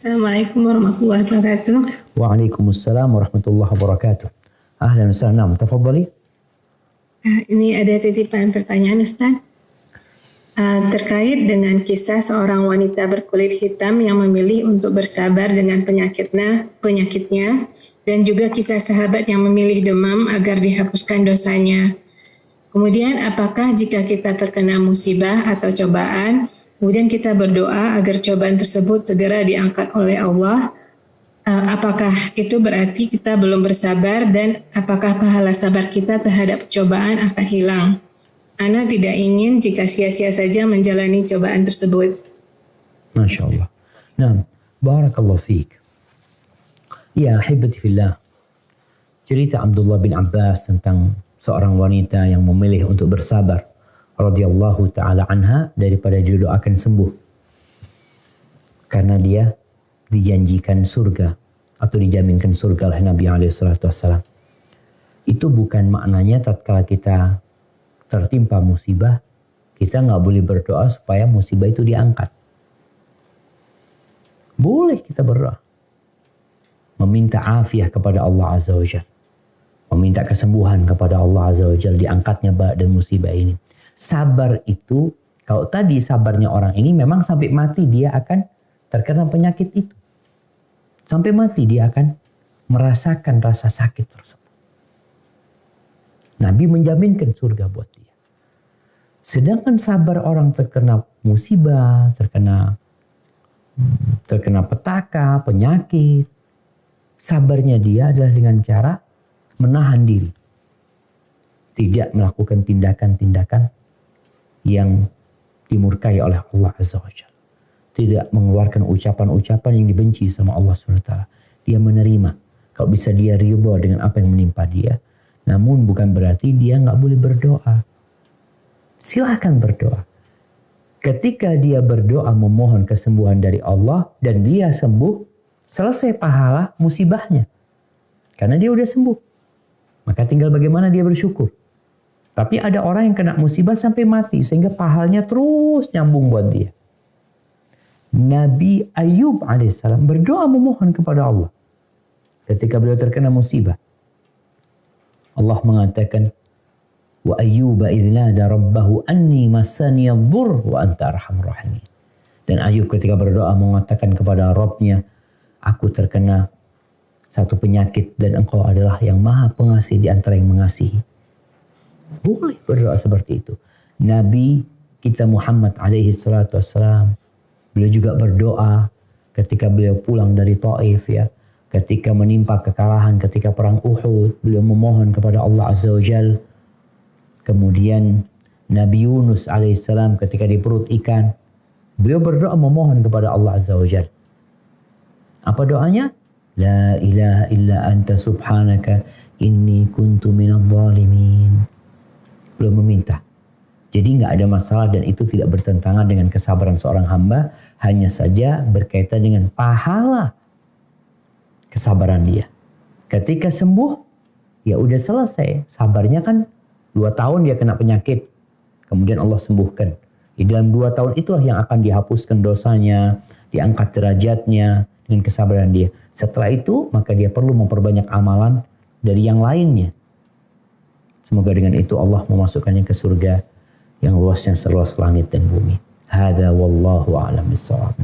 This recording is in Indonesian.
Assalamualaikum warahmatullahi wabarakatuh. Waalaikumsalam warahmatullahi wabarakatuh. Ahlan wa sahlan. Tafadhali. Ini ada titipan pertanyaan Ustaz. Terkait dengan kisah seorang wanita berkulit hitam yang memilih untuk bersabar dengan penyakitnya dan juga kisah sahabat yang memilih demam agar dihapuskan dosanya. Kemudian apakah jika kita terkena musibah atau cobaan, kemudian kita berdoa agar cobaan tersebut segera diangkat oleh Allah, apakah itu berarti kita belum bersabar dan apakah pahala sabar kita terhadap cobaan akan hilang? Ana tidak ingin jika sia-sia saja menjalani cobaan tersebut. Masya Allah. Nah, barakallahu fiik. Ya, ahibati fillah. Cerita Abdullah bin Abbas tentang seorang wanita yang memilih untuk bersabar radhiyallahu taala anha daripada didoakan sembuh. Karena dia dijanjikan surga atau dijaminkan surga oleh Nabi alaihi salatu wassalam. Itu bukan maknanya tatkala kita tertimpa musibah, kita nggak boleh berdoa supaya musibah itu diangkat. Boleh kita berdoa. Meminta afiah kepada Allah Azza wa Jalla. Meminta kesembuhan kepada Allah Azza wa Jalla diangkatnya bala dan musibah ini. Sabar itu, kalau tadi sabarnya orang ini memang sampai mati dia akan terkena penyakit itu. Sampai mati dia akan merasakan rasa sakit tersebut. Nabi menjaminkan surga buat dia. Sedangkan sabar orang terkena musibah, terkena petaka, penyakit, sabarnya dia adalah dengan cara menahan diri. Tidak melakukan tindakan-tindakan yang dimurkai oleh Allah Azza wa Jalla. Tidak mengeluarkan ucapan-ucapan yang dibenci sama Allah SWT. Dia menerima. Kalau bisa dia ridha dengan apa yang menimpa dia. Namun bukan berarti dia nggak boleh berdoa. Silakan berdoa. Ketika dia berdoa memohon kesembuhan dari Allah dan dia sembuh, selesai pahala musibahnya. Karena dia udah sembuh. Maka tinggal bagaimana dia bersyukur. Tapi ada orang yang kena musibah sampai mati sehingga pahalanya terus nyambung buat dia. Nabi Ayub alaihissalam berdoa memohon kepada Allah ketika beliau terkena musibah. Allah mengatakan, wa ayyuba idh nada rabbahu anni massani adh-dhurr wa anta arhamur rahimin. Dan Ayub ketika berdoa mengatakan kepada Rabbnya, aku terkena satu penyakit dan engkau adalah yang maha pengasih di antara yang mengasihi. Boleh berdoa seperti itu. Nabi kita Muhammad alaihi salatu wassalam, beliau juga berdoa ketika beliau pulang dari Taif ya. Ketika menimpa kekalahan ketika perang Uhud, beliau memohon kepada Allah Azza wa Jal. Kemudian Nabi Yunus alaihissalam ketika di perut ikan, beliau berdoa memohon kepada Allah Azza wa Jal. Apa doanya? La ilaha illa anta subhanaka inni kuntu minadh dhalimin. Beliau meminta. Jadi nggak ada masalah dan itu tidak bertentangan dengan kesabaran seorang hamba, hanya saja berkaitan dengan pahala kesabaran dia. Ketika sembuh, ya udah selesai. Sabarnya kan 2 tahun dia kena penyakit. Kemudian Allah sembuhkan. Di dalam 2 tahun itulah yang akan dihapuskan dosanya, diangkat derajatnya dengan kesabaran dia. Setelah itu, maka dia perlu memperbanyak amalan dari yang lainnya. Semoga dengan itu Allah memasukkannya ke surga yang luasnya seluas langit dan bumi. Hada wallahu a'lam bissawab.